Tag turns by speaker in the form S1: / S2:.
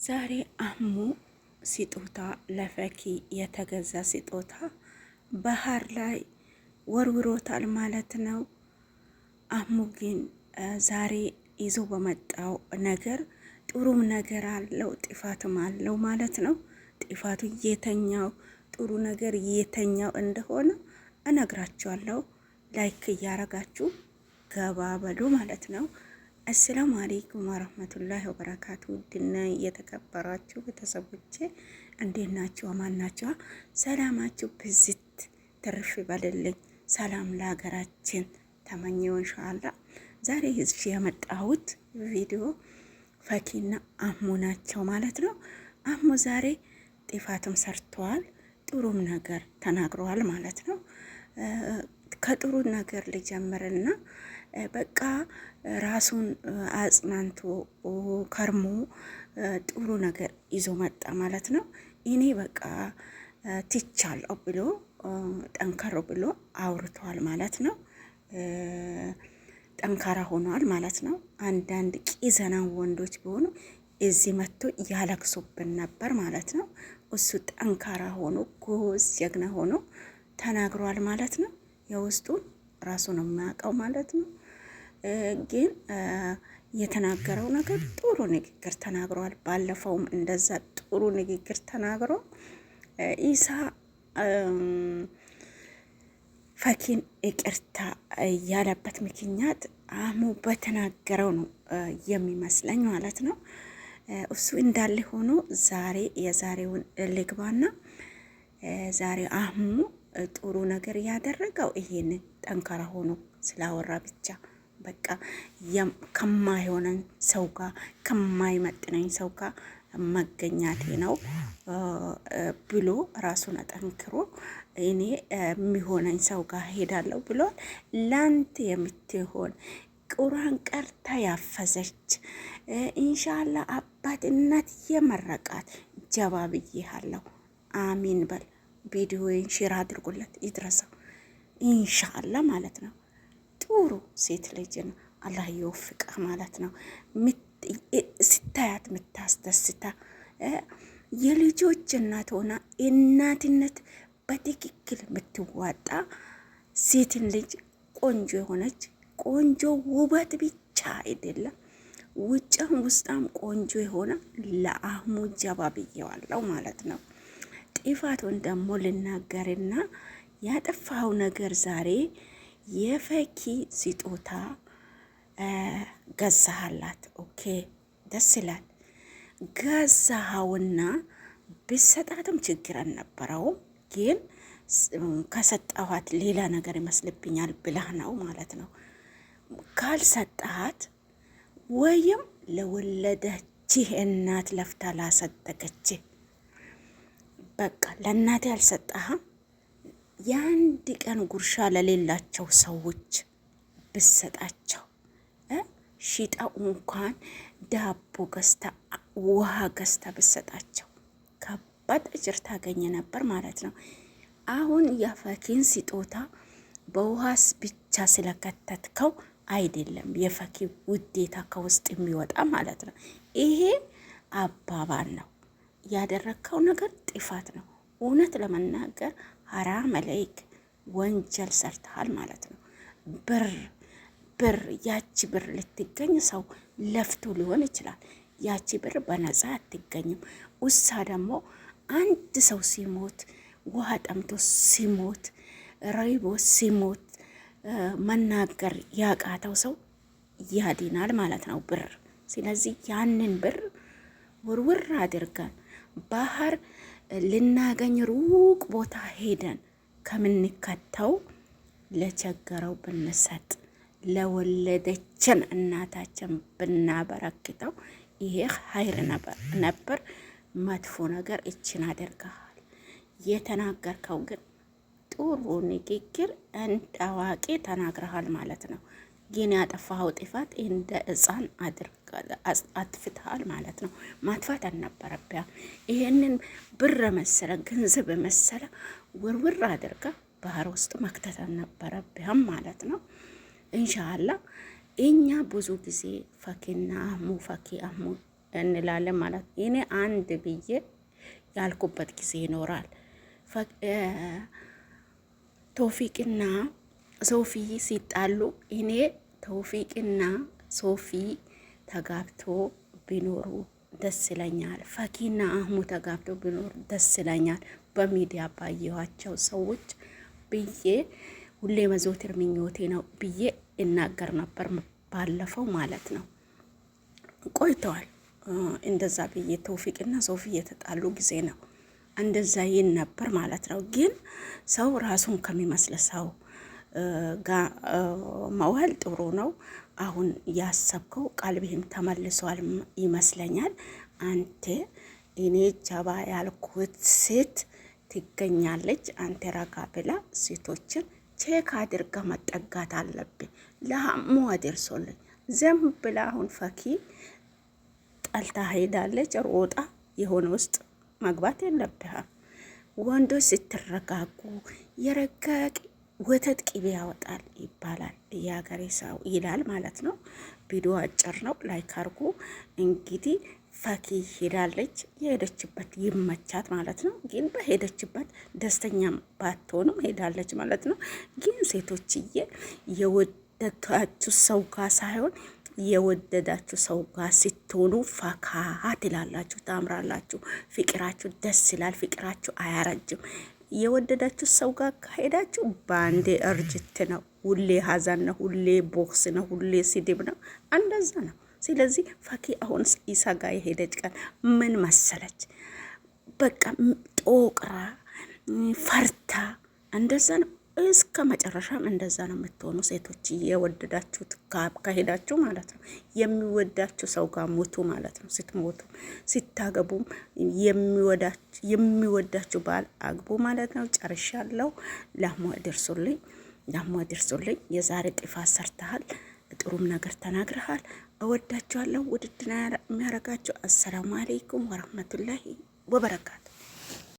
S1: ዛሬ አህሙ ስጦታ ለፈኪ የተገዛ ስጦታ ባህር ላይ ወርውሮታል ማለት ነው። አህሙ ግን ዛሬ ይዞ በመጣው ነገር ጥሩም ነገር አለው ጥፋትም አለው ማለት ነው። ጥፋቱ የተኛው ጥሩ ነገር የተኛው እንደሆነ እነግራችኋለሁ። ላይክ እያረጋችሁ ገባ በሉ ማለት ነው። አሰላሙ አለይኩም ወራህመቱላሂ ወበረካቱ። ውድና የተከበራችሁ ቤተሰቦቼ እንዴት ናችሁ? አማን ናችሁ? ሰላማችሁ ብዝት ትርፍ ይበልልኝ። ሰላም ለሀገራችን ተመኘው ኢንሻአላህ። ዛሬ እዚህ የመጣሁት ቪዲዮ ፈኪና አህሙ ናቸው ማለት ነው። አህሙ ዛሬ ጥፋትም ሰርተዋል፣ ጥሩም ነገር ተናግረዋል ማለት ነው። ከጥሩ ነገር ልጀምርና በቃ ራሱን አጽናንቶ ከርሞ ጥሩ ነገር ይዞ መጣ ማለት ነው። እኔ በቃ ትቻለሁ ብሎ ጠንከሮ ብሎ አውርቷል ማለት ነው። ጠንካራ ሆኗል ማለት ነው። አንዳንድ ቂዘና ወንዶች ቢሆኑ እዚህ መጥቶ ያለቅሱብን ነበር ማለት ነው። እሱ ጠንካራ ሆኖ ጎዝ ጀግና ሆኖ ተናግሯል ማለት ነው። የውስጡን ራሱ ነው የሚያውቀው ማለት ነው። ግን የተናገረው ነገር ጥሩ ንግግር ተናግሯል። ባለፈውም እንደዛ ጥሩ ንግግር ተናግሮ ኢሳ ፈኪን ይቅርታ ያለበት ምክንያት አህሙ በተናገረው ነው የሚመስለኝ ማለት ነው። እሱ እንዳለ ሆኖ ዛሬ የዛሬውን ልግባና ዛሬ አህሙ ጥሩ ነገር ያደረገው ይሄንን ጠንካራ ሆኖ ስላወራ ብቻ በቃ ከማይሆነን ሰው ጋር ከማይመጥነኝ ሰው ጋር መገኛቴ ነው ብሎ ራሱን አጠንክሮ እኔ የሚሆነኝ ሰው ጋር ሄዳለሁ ብሏል። ላንተ የምትሆን ቁርአን ቀርታ ያፈዘች ኢንሻአላህ አባት እናት የመረቃት ጀባ ብዬሃለሁ። አሚን በል። ቪዲዮውን ሼር አድርጉለት ይድረሰው ኢንሻአላህ ማለት ነው። ጥሩ ሴት ልጅ ነው፣ አላህ ይወፍቅህ ማለት ነው። ስታያት ምታስደስታ የልጆች እናት ሆና እናትነት በትክክል ምትዋጣ ሴትን ልጅ ቆንጆ የሆነች ቆንጆ ውበት ብቻ አይደለም ውጭም ውስጣም ቆንጆ የሆነ ለአህሙ ጀባ ብዬዋለሁ ማለት ነው። ጥፋቱን ደግሞ ልናገርና ያጠፋው ነገር ዛሬ የፈኪ ስጦታ ገዛሃላት። ኦኬ ደስ ይላል። ገዛሃውና ብሰጣትም ችግር አልነበረውም፣ ግን ከሰጠኋት ሌላ ነገር ይመስልብኛል ብለህ ነው ማለት ነው። ካልሰጣት ወይም ለወለደችህ እናት ለፍታ ላሰጠቀችህ በቃ ለእናቴ አልሰጠህም። የአንድ ቀን ጉርሻ ለሌላቸው ሰዎች ብሰጣቸው ሽጣው እንኳን ዳቦ ገዝታ ውሃ ገዝታ ብሰጣቸው ከባድ እጅር ታገኘ ነበር ማለት ነው። አሁን የፈኪን ስጦታ በውሃስ ብቻ ስለከተትከው አይደለም የፈኪ ውዴታ ከውስጥ የሚወጣ ማለት ነው። ይሄ አባባል ነው። ያደረግከው ነገር ጥፋት ነው። እውነት ለመናገር ሐራም አለይክ ወንጀል ሰርተሃል ማለት ነው። ብር ያቺ ብር ልትገኝ ሰው ለፍቶ ሊሆን ይችላል። ያቺ ብር በነፃ አትገኝም። ውሳ ደግሞ አንድ ሰው ሲሞት ውሃ ጠምቶ ሲሞት ረይቦ ሲሞት መናገር ያቃተው ሰው ያድናል ማለት ነው ብር። ስለዚህ ያንን ብር ውርውር አድርገን ባህር ልናገኝ ሩቅ ቦታ ሄደን ከምንከተው ለቸገረው ብንሰጥ ለወለደችን እናታችን ብናበረክተው ይሄ ሀይር ነበር። መጥፎ ነገር እችን አድርገሃል። የተናገርከው ግን ጥሩ ንግግር እንደ አዋቂ ተናግረሃል ማለት ነው። ግን ያጠፋኸው ጥፋት እንደ ሕፃን አጥፍተሃል ማለት ነው። ማጥፋት አልነበረብህም። ይሄንን ብር መሰለ ገንዘብ መሰለ ውርውር አድርጋ ባህር ውስጥ መክተት አልነበረብህም ማለት ነው። ኢንሻአላህ እኛ ብዙ ጊዜ ፈኪና አህሙ ፈኪ አህሙ እንላለን ማለት። እኔ አንድ ብዬ ያልኩበት ጊዜ ይኖራል። ቶፊቅና ሶፊ ሲጣሉ እኔ ቶፊቅና ሶፊ ተጋብቶ ቢኖሩ ደስ ይለኛል። ፈኪና አህሙ ተጋብቶ ቢኖሩ ደስ ይለኛል። በሚዲያ ባየኋቸው ሰዎች ብዬ ሁሌ መዘውትር ምኞቴ ነው ብዬ እናገር ነበር። ባለፈው ማለት ነው ቆይተዋል። እንደዛ ብዬ ቶፊቅና ሶፊ የተጣሉ ጊዜ ነው እንደዛ ይን ነበር ማለት ነው። ግን ሰው ራሱን ከሚመስል ሰው ጋር መዋል ጥሩ ነው። አሁን ያሰብከው ቀልብህም ተመልሷል ይመስለኛል። አንተ እኔ ጀባ ያልኩት ሴት ትገኛለች። አንተ ረጋ ብላ ሴቶችን ቼክ አድርጋ መጠጋት አለብኝ። ለሀሙ አድርሶልኝ ዘም ብላ አሁን ፈኪ ጠልታ ሄዳለች። ሮጣ የሆነ ውስጥ መግባት የለብህም። ወንዶች ስትረጋጉ የረጋቂ ወተት ቅቤ ያወጣል ይባላል። የሀገሬ ሰው ይላል ማለት ነው። ቪዲዮ አጭር ነው። ላይክ አድርጉ። እንግዲህ ፈኪ ሄዳለች። የሄደችበት ይመቻት ማለት ነው። ግን በሄደችበት ደስተኛም ባትሆንም ሄዳለች ማለት ነው። ግን ሴቶችዬ የወደዳችሁ ሰው ጋር ሳይሆን የወደዳችሁ ሰው ጋር ስትሆኑ ፈካ ትላላችሁ፣ ታምራላችሁ። ፍቅራችሁ ደስ ይላል። ፍቅራችሁ አያረጅም። የወደዳችሁ ሰው ጋር ከሄዳችሁ በአንዴ እርጅት ነው። ሁሌ ሀዘን ነው፣ ሁሌ ቦክስ ነው፣ ሁሌ ስድብ ነው። እንደዛ ነው። ስለዚህ ፈኪ አሁን ኢሳጋ የሄደች ቀን ምን መሰለች? በቃ ጦቅራ ፈርታ እንደዛ ነው። እስከ መጨረሻም እንደዛ ነው የምትሆኑ ሴቶች። የወደዳችሁት ከሄዳችሁ ማለት ነው። የሚወዳችሁ ሰው ጋር ሞቱ ማለት ነው። ስትሞቱ ስታገቡም የሚወዳችሁ ባል አግቡ ማለት ነው። ጨርሻለሁ። ለአህሙ አድርሱልኝ፣ ለአህሙ አድርሱልኝ። የዛሬ ጥፋት ሰርተሃል፣ ጥሩም ነገር ተናግረሃል። እወዳችኋለሁ። ውድድና የሚያረጋችሁ። አሰላሙ አለይኩም ወረህመቱላሂ ወበረካቱ